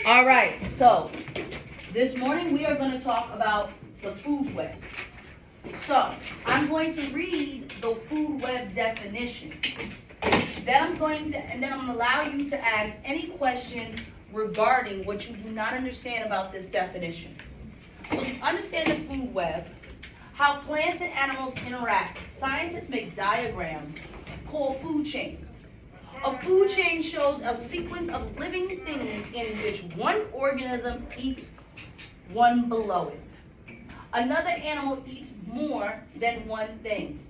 All right, so this morning we are going to talk about the food web. So I'm going to read the food web definition. Then I'm going to allow you to ask any question regarding what you do not understand about this definition. So to understand the food web, how plants and animals interact, scientists make diagrams called food chains. A food chain shows a sequence of living things in which one organism eats one below it. Another animal eats more than one thing.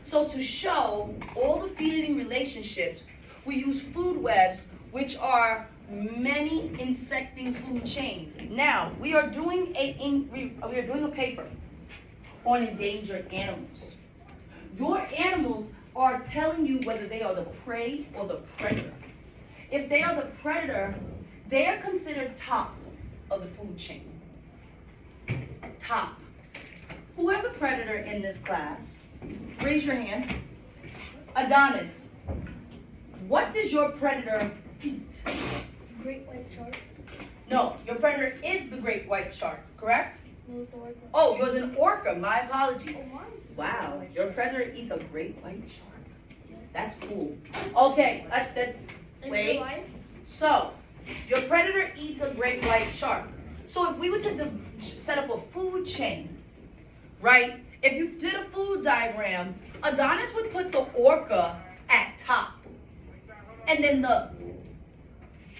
So to show all the feeding relationships, we use food webs, which are many insecting food chains. Now, we are doing a paper on endangered animals. Your animals are telling you whether they are the prey or the predator. If they are the predator, they are considered top of the food chain. Top. Who has a predator in this class? Raise your hand. Adonis, what does your predator eat? Great white sharks. No, your predator is the great white shark, correct? No, it's the white one. Oh, yours an orca. My apologies. Oh, mine's a Wow, white your shark. predator eats a great white shark. That's cool. Okay, In wait. real life? So, your predator eats a great white shark. So if we were to set up a food chain, right? If you did a food diagram, Adonis would put the orca at top. And then the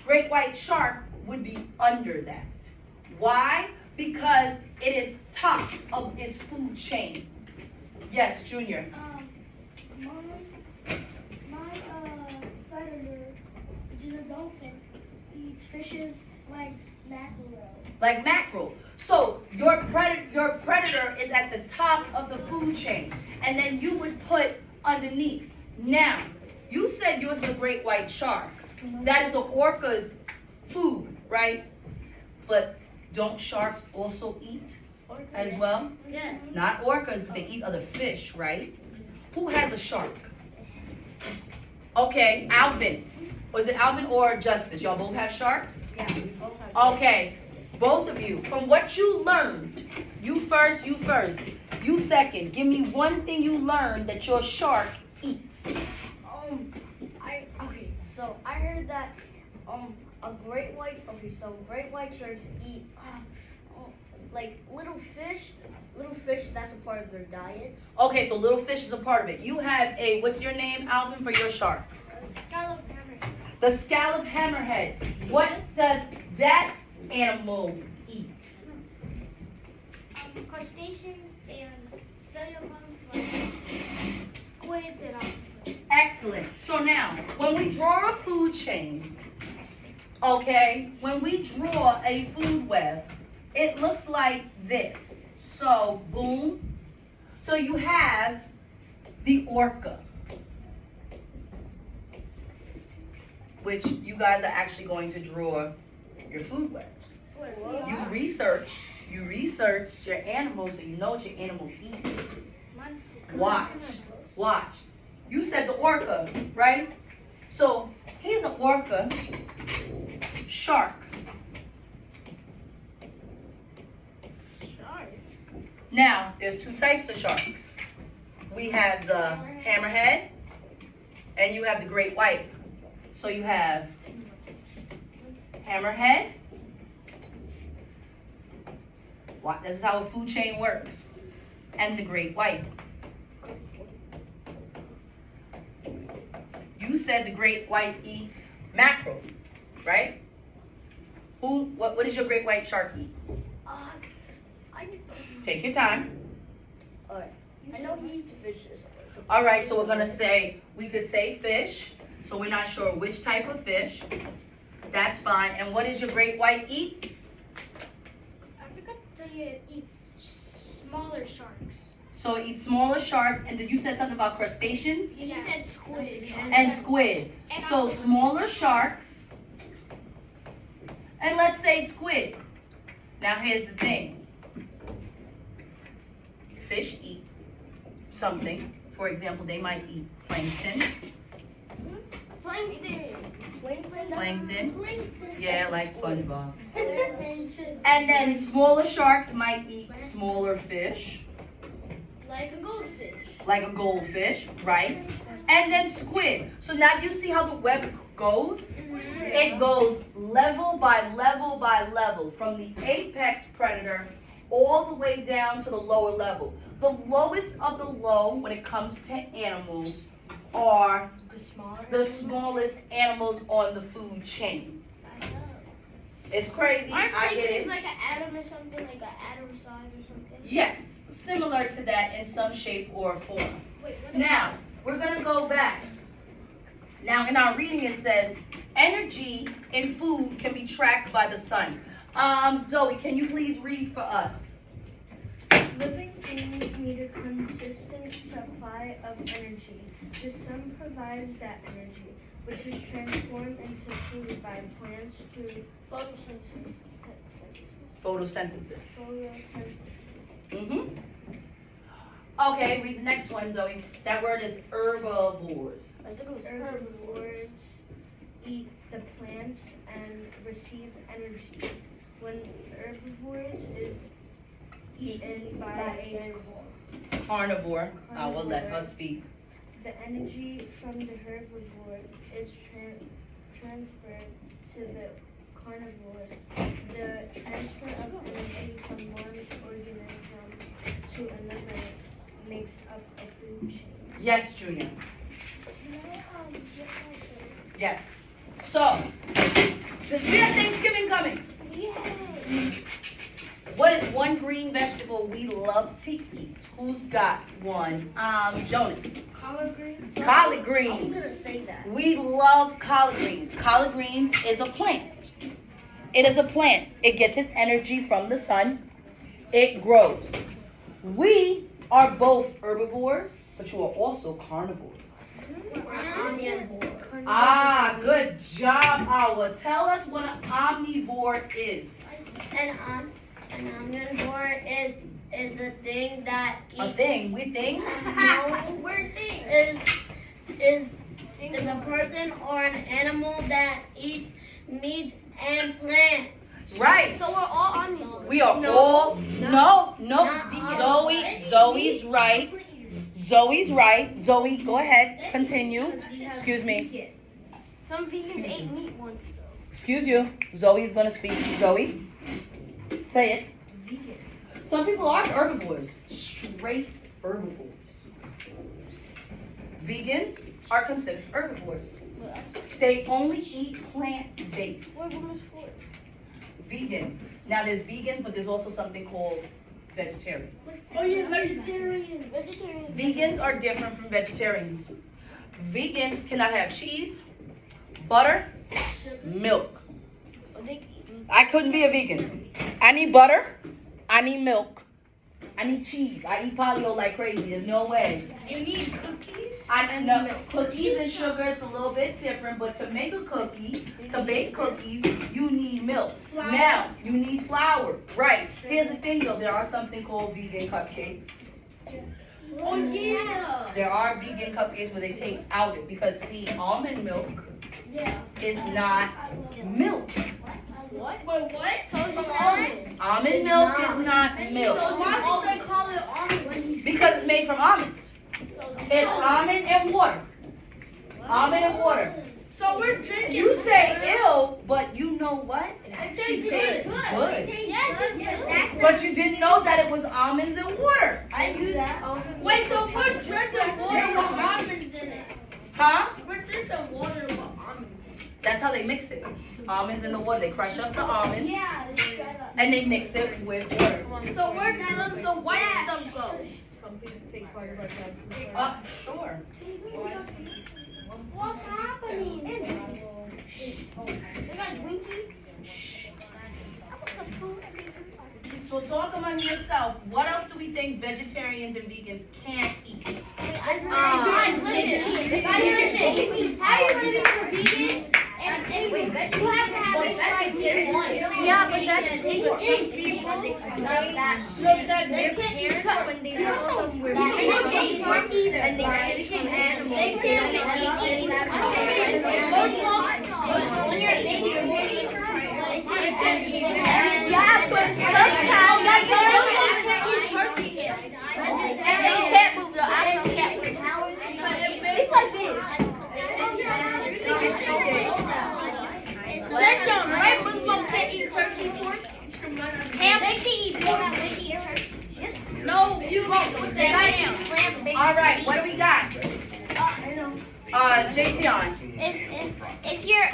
great white shark would be under that. Why? Because it is top of its food chain. Yes, Junior. My predator, which is a dolphin, eats fishes like mackerel. Like mackerel. So your predator is at the top of the food chain, and then you would put underneath. Now, you said yours is a great white shark. That is the orca's food, right? But don't sharks also eat as well? Yeah. Not orcas, but they eat other fish, right? Who has a shark? Okay, Alvin. Was it Alvin or Justice? Y'all both have sharks? Yeah, we both have. Okay, both of you. From what you learned, you first. You second. Give me one thing you learned that your shark eats. So I heard that great white sharks eat like little fish that's a part of their diet. Okay, so little fish is a part of it. You have what's your name, Alvin, for your shark? Scallop hammerhead. The scallop hammerhead. What does that animal eat? Crustaceans and coelacanths like squids and octopus. Excellent. So now, when we draw a food chain, okay, when we draw a food web, it looks like this. So, boom. So you have the orca, which you guys are actually going to draw your food webs. You researched your animals, so you know what your animal eats. Watch. You said the orca, right? So here's an orca, shark. Now, there's two types of sharks. We have the hammerhead, and you have the great white. So you have hammerhead. This is how a food chain works. And the great white. You said the great white eats mackerel, right? What does your great white shark eat? Take your time. Alright. I know he eats fishes. All right, so we could say fish. So we're not sure which type of fish. That's fine. And what does your great white eat? I forgot to tell you it eats smaller sharks. So it eats smaller sharks. And you said something about crustaceans? You said squid. And squid. So smaller sharks. And let's say squid. Now here's the thing. Fish eat something. For example, they might eat plankton. Plankton. Plankton. Yeah, like SpongeBob. And then smaller sharks might eat smaller fish, Like a goldfish. like a goldfish, right? And then squid. So now do you see how the web goes? It goes level by level by level, from the apex predator all the way down to the lower level. The lowest of the low when it comes to animals are the smallest animals on the food chain. It's crazy, Aren't I get plankton it. like an atom or something? Like an atom size or something? Yes, similar to that in some shape or form. Wait, what? Now, we're gonna go back. Now, in our reading it says, energy in food can be tracked by the sun. Zoe, can you please read for us? Living things need a consistent supply of energy. The sun provides that energy, which is transformed into food by plants through Photosynthesis. Photosynthesis. photosynthesis. Mm-hmm. Okay, read the next one, Zoe. That word is herbivores. I think it was Herbivores eat the plants and receive energy. When herbivores is eaten by a Carnivore. I will let her speak. the energy from the herbivore is transferred to the carnivore. The transfer of energy from one organism to another makes up a food chain. Yes, Junior. Yes. So, since we have Thanksgiving coming, what is one green vegetable we love to eat? Who's got one? Jonas. Collard greens? Collard I was greens. gonna say that. We love collard greens. Collard greens is a plant. It is a plant. It gets its energy from the sun. It grows. We are both herbivores, but you are also carnivores. Ah, good job, Awa. Tell us what an omnivore is. An omnivore is a thing that A thing. We think. is a person or an animal that eats meat and plants. Right. So we're all omnivores. We are all no. Zoe's right. Zoe's right. Zoe, go ahead. Continue. Excuse me. Some vegans ate meat once though. Excuse you. Zoe's gonna speak. Zoe, say it. Some people are herbivores. Straight herbivores. Vegans are considered herbivores. They only eat plant-based. Vegans. Now there's vegans, but there's also something called vegetarians. Oh, you're vegetarian. Vegans are different from vegetarians. Vegans cannot have cheese, butter, milk. I couldn't be a vegan. I need butter, I need milk, I need cheese. I eat paleo like crazy. There's no way. You need cookies? I know cookies and sugar is a little bit different, but to make a cookie, to bake cookies, you need milk. Now, you need flour. Right. Here's the thing though, there are something called vegan cupcakes. Oh yeah. There are vegan cupcakes where they take out it because see, almond milk is not milk. What? Wait, what? Almond milk is not milk Why do they call it almond? because it's made from almonds. It's almond and water. Almond and water. So we're drinking. You say ill, but you know what? It She tastes tastes good. good. Yeah, it tastes good. But you didn't know that it was almonds and water. I use that. Wait, so we're drinking water with almonds in it. Huh? We're drinking water with almonds. That's how they mix it. Almonds in the water. They crush up the almonds Yeah. and they mix it with water. So where does the white stuff go? Sure. What's happening? They got Twinkie? So talk among yourself. What else do we think vegetarians and vegans can't eat? Guys, listen. Listen. How are you gonna become a vegan? And you have to have it tried once. Yeah, but that's Some people Look, that their parents, when they saw them were vegan, and they became animals. They can't eat. Yeah, but sometimes and they can't move their actual can't move. It's like this. That's the right Muslim can't eat turkey pork. Ham. They can eat pork. They can eat turkey. No, you won't with that ham. All right, what do we got? Jason. If you're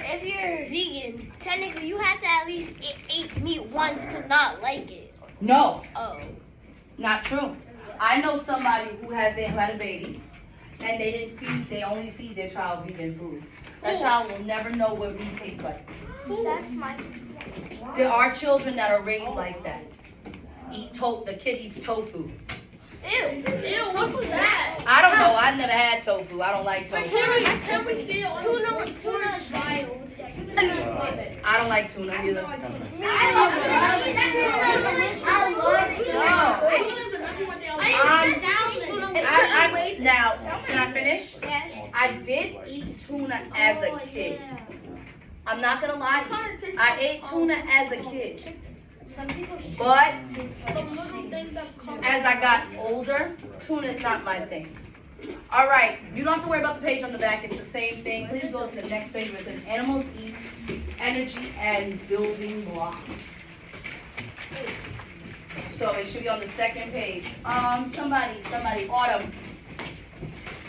vegan, technically you have to at least eat meat once to not like it. No, Oh. not true. I know somebody who had a baby, and they only feed their child vegan food. That child will never know what meat tastes like. That's my. There are children that are raised like that. The kid eats tofu. Ew, what's that? I don't know. I've never had tofu. I don't like tofu. Can we see it? Tuna is wild. I don't like tuna either. I love Now, can I finish? Yes. I did eat tuna as a kid. I'm not gonna lie. I ate tuna as a kid. But as I got older, tuna is not my thing. All right, you don't have to worry about the page on the back. It's the same thing. Please go to the next page where it says animals eat energy and building blocks. So it should be on the second page. Somebody, Autumn.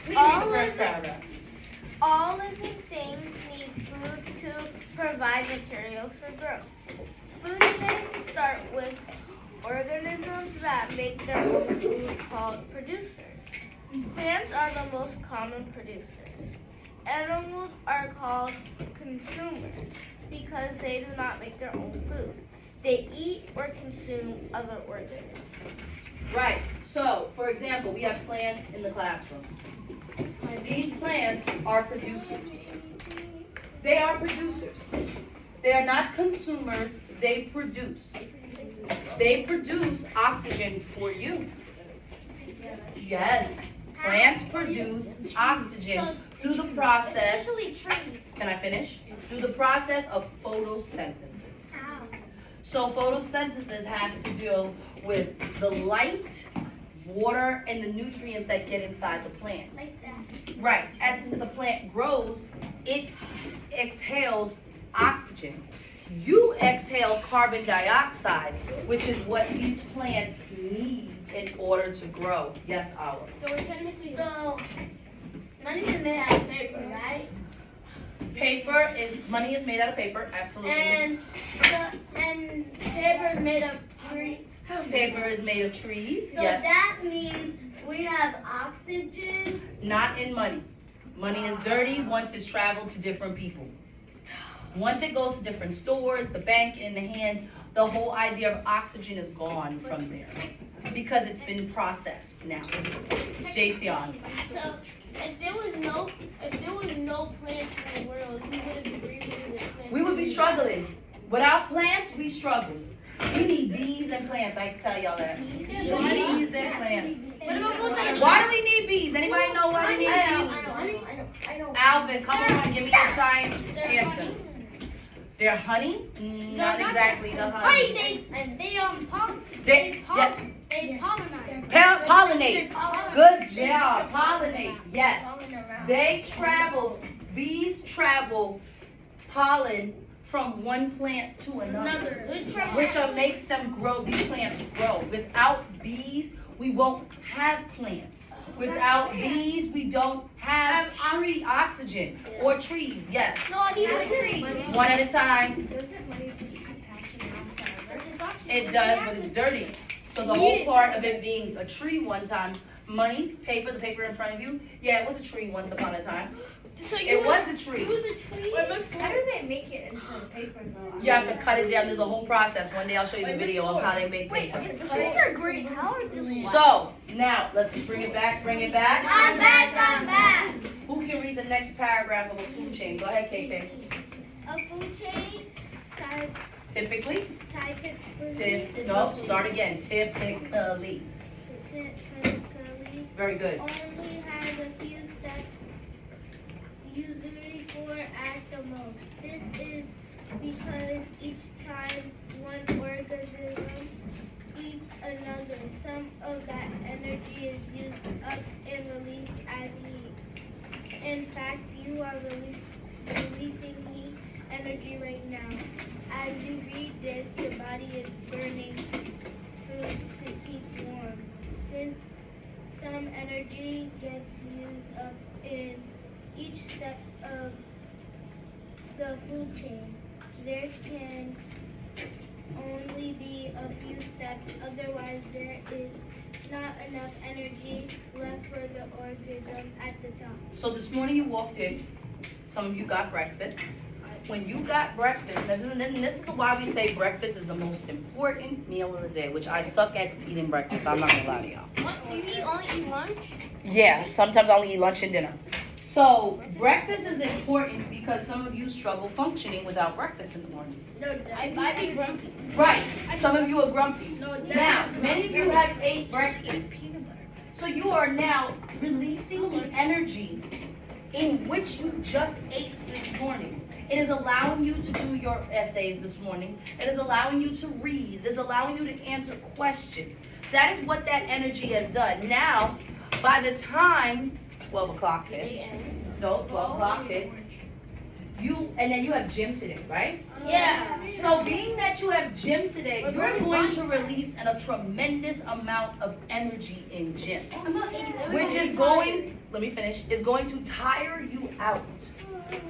Please read the first paragraph. All living things need food to provide materials for growth. Food chains start with organisms that make their own food called producers. Plants are the most common producers. Animals are called consumers because they do not make their own food. They eat or consume other organisms. Right. So, for example, we have plants in the classroom. These plants are producers. They are producers. They are not consumers. They produce. They produce oxygen for you. Yes. Plants produce oxygen through the process. Especially trees. Can I finish? Through the process of photosynthesis. So photosynthesis has to do with the light, water, and the nutrients that get inside the plant. Like that. Right. As the plant grows, it exhales oxygen. You exhale carbon dioxide, which is what these plants need in order to grow. Yes, Awa. So we're technically. So money is made out of paper, right? Money is made out of paper, absolutely. And paper is made of trees. Paper is made of trees, So yes. that means we have oxygen. Not in money. Money is dirty once it's traveled to different people. Once it goes to different stores, the bank, in the hand, the whole idea of oxygen is gone from there because it's been processed now. Jason. So if there was no plants in the world, we wouldn't be breathing with plants. We would be struggling. Without plants, we struggle. We need bees and plants, I can tell y'all that. Bees and plants. What about multi- Why do we need bees? Anybody know why we need bees? I know. Alvin, come on, give me your science answer. They're honey? Not exactly the honey. They Yes. pollinize. Pollinate. Good job. Pollinate. Yes. They travel, bees travel pollen from one plant to another, which makes them grow, these plants grow. Without bees, we won't have plants. Without bees, we don't have tree oxygen or trees, yes. No, I need a tree. One at a time. Doesn't money just keep passing around forever? It does, but it's dirty. So the whole part of it being a tree one time, money, paper, the paper in front of you, yeah, it was a tree once upon a time. So It was a tree. It was a tree. How do they make it into paper though? You have to cut it down. There's a whole process. One day I'll show you the video of how they make paper. The trees are green. How are they? So, now, let's bring it back. I'm back. Who can read the next paragraph of a food chain? Go ahead, KK. A food chain Typically, typically no, start again. Typically. Very good. only has a few steps, usually 4 at the most. This is because each time one organism eats another, some of that energy is used up and released as heat. In fact, you are releasing heat energy right now. As you read this, your body is burning food to keep warm. Since some energy gets used up in each step of the food chain, there can only be a few steps, otherwise there is not enough energy left for the organism at the top. So this morning you walked in, some of you got breakfast. When you got breakfast, and this is why we say breakfast is the most important meal of the day, which I suck at eating breakfast, I'm not gonna lie to y'all. What? Do you only eat lunch? Yeah, sometimes I only eat lunch and dinner. So breakfast is important because some of you struggle functioning without breakfast in the morning. No, I be grumpy. Right, some of you are grumpy. No, Now, many of you have ate breakfast. So you are now releasing the energy in which you just ate this morning. It is allowing you to do your essays this morning. It is allowing you to read. It is allowing you to answer questions. That is what that energy has done. Now, by the time 12 o'clock hits, 12 o'clock hits, and then you have gym today, right? Yeah. So being that you have gym today, you're going to release a tremendous amount of energy in gym, which is going, let me finish, is going to tire you out,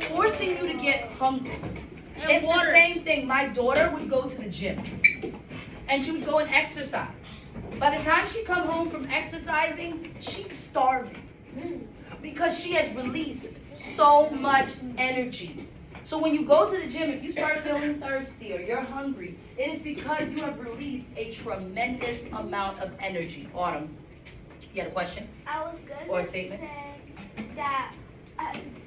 forcing you to get hungry. It's the same thing. My daughter would go to the gym, and she would go and exercise. By the time she come home from exercising, she's starving because she has released so much energy. So when you go to the gym, if you start feeling thirsty or you're hungry, it is because you have released a tremendous amount of energy. Autumn, you had a question I was gonna or a statement? say that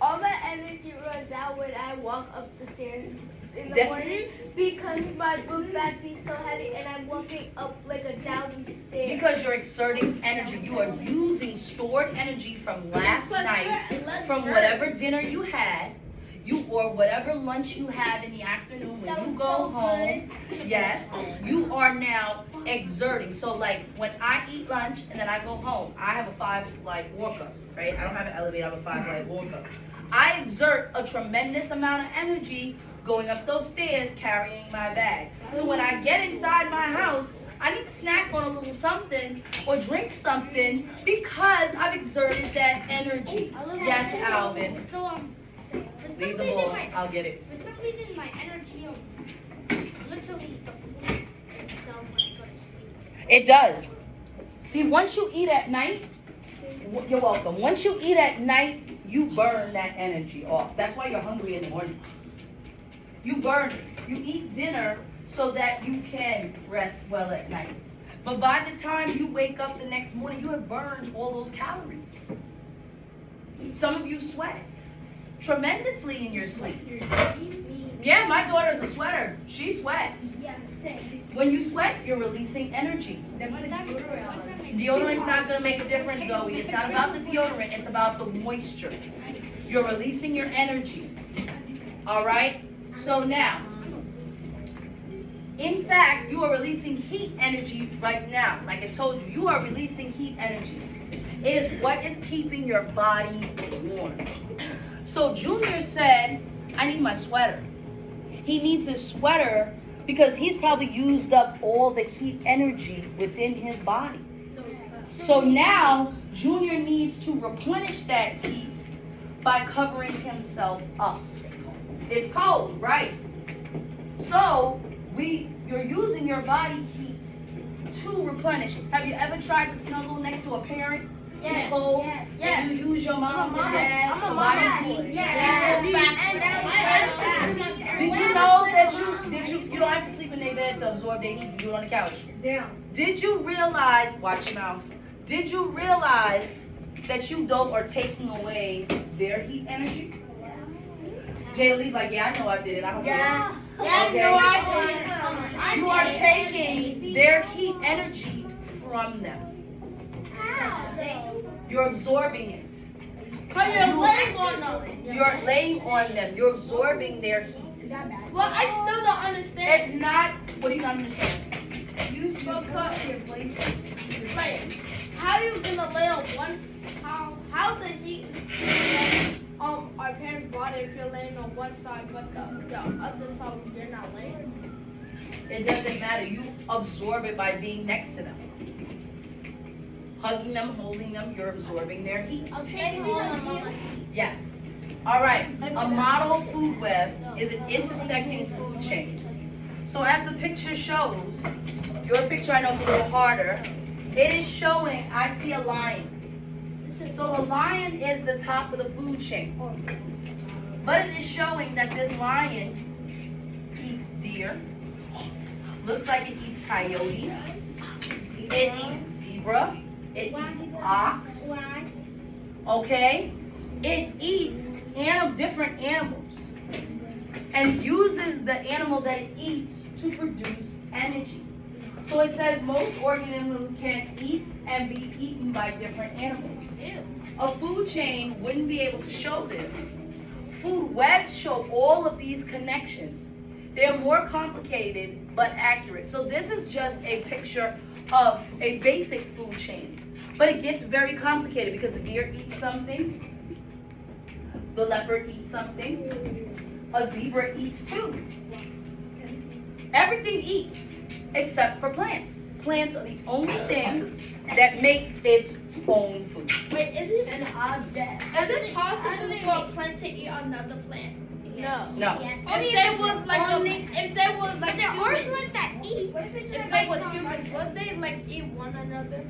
all my energy runs out when I walk up the stairs in the morning because my book bag is so heavy and I'm walking up like 1,000 stairs. Because you're exerting energy. You are using stored energy from last night, from whatever dinner you had, or whatever lunch you have in the afternoon when you go home. Yes, you are now exerting. So like when I eat lunch and then I go home, I have a 5-leg walk-up, right? I don't have an elevator, I have a 5-leg walk-up. I exert a tremendous amount of energy going up those stairs carrying my bag. So when I get inside my house, I need to snack on a little something or drink something because I've exerted that energy. Yes, Alvin. So for some Leave the reason ball. my I'll get it. for some reason my energy literally depletes itself when I go to sleep. It does. See, once you eat at night, you're welcome. Once you eat at night, you burn that energy off. That's why you're hungry in the morning. You burn it. You eat dinner so that you can rest well at night. But by the time you wake up the next morning, you have burned all those calories. Some of you sweat tremendously in your sleep. Yeah, my daughter's a sweater. She sweats. Yeah, same. When you sweat, you're releasing energy. Deodorant's not going to make a difference, Zoe. It's not about the deodorant. It's about the moisture. You're releasing your energy. All right? So now, in fact, you are releasing heat energy right now. Like I told you, you are releasing heat energy. It is what is keeping your body warm. So Junior said, I need my sweater. He needs his sweater because he's probably used up all the heat energy within his body. So now Junior needs to replenish that heat by covering himself up. It's cold, right? So you're using your body heat to replenish it. Have you ever tried to snuggle next to a parent? Yes. Cold? Yes. You use your mom and dad to buy you food. Did you know that you don't have to sleep in their bed to absorb their heat? You do it on the couch. Yeah. Did you realize, watch your mouth, did you realize that you are taking away their heat energy? Jaylee's like, yeah, I know I did it. I don't know. Okay. No, I did. You are taking their heat energy from them. You're absorbing it. Cause you're laying on them. You're laying on them. You're absorbing their heat. Well, I still don't understand. It's not, what do you not understand? You spoke up your blade. Like, how you gonna lay on one? How the heat? Our parents brought it if you're laying on one side, but the other side you're not laying. It doesn't matter. You absorb it by being next to them. Hugging them, holding them, you're absorbing their heat. Okay, Yes. All right. A model food web is an intersecting food chain. So as the picture shows, your picture I know is a little harder. It is showing, I see a lion. So the lion is the top of the food chain. But it is showing that this lion eats deer. Looks like it eats coyote. It eats zebra. It eats ox. Okay? It eats different animals and uses the animal that it eats to produce energy. So it says most organisms can eat and be eaten by different animals. A food chain wouldn't be able to show this. Food webs show all of these connections. They're more complicated but accurate. So this is just a picture of a basic food chain. But it gets very complicated because the deer eats something, the leopard eats something, a zebra eats too. Everything eats except for plants. Plants are the only thing that makes its own food. Wait, is it an object? Is it possible for a plant to eat another plant? No. No. If they was like But there are humans, plants that eat. if they were humans, would they like eat one another?